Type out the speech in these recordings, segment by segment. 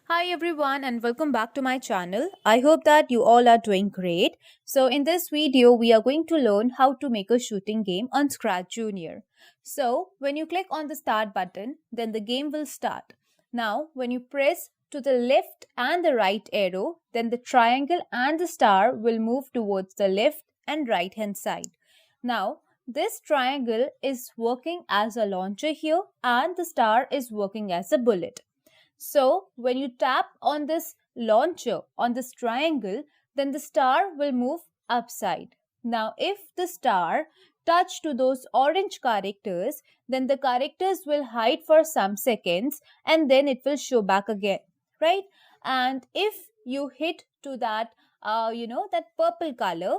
Hi everyone and welcome back to my channel. I hope that you all are doing great. So in this video we are going to learn how to make a shooting game on Scratch Junior. So when you click on the start button, then the game will start. Now when you press to the left and the right arrow, then the triangle and the star will move towards the left and right hand side. Now this triangle is working as a launcher here and the star is working as a bullet. So when you tap on this launcher, on this triangle, then the star will move upside. Now if the star touch to those orange characters, then the characters will hide for some seconds and then it will show back again, right? And if you hit to that, that purple color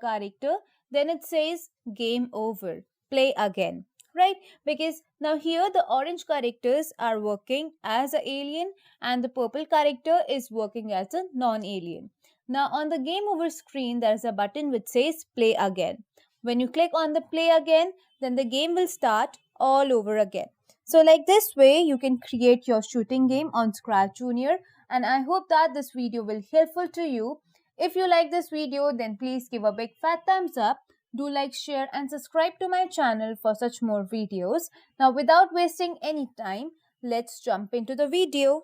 character, then it says game over, play again, right? Because now here the orange characters are working as an alien and the purple character is working as a non-alien. Now on the game over screen there is a button which says play again. When you click on the play again, then the game will start all over again. So like this way you can create your shooting game on Scratch Junior, and I hope that this video will helpful to you. If you like this video, then please give a big fat thumbs up. Do like, share and subscribe to my channel for such more videos. Now without wasting any time, let's jump into the video.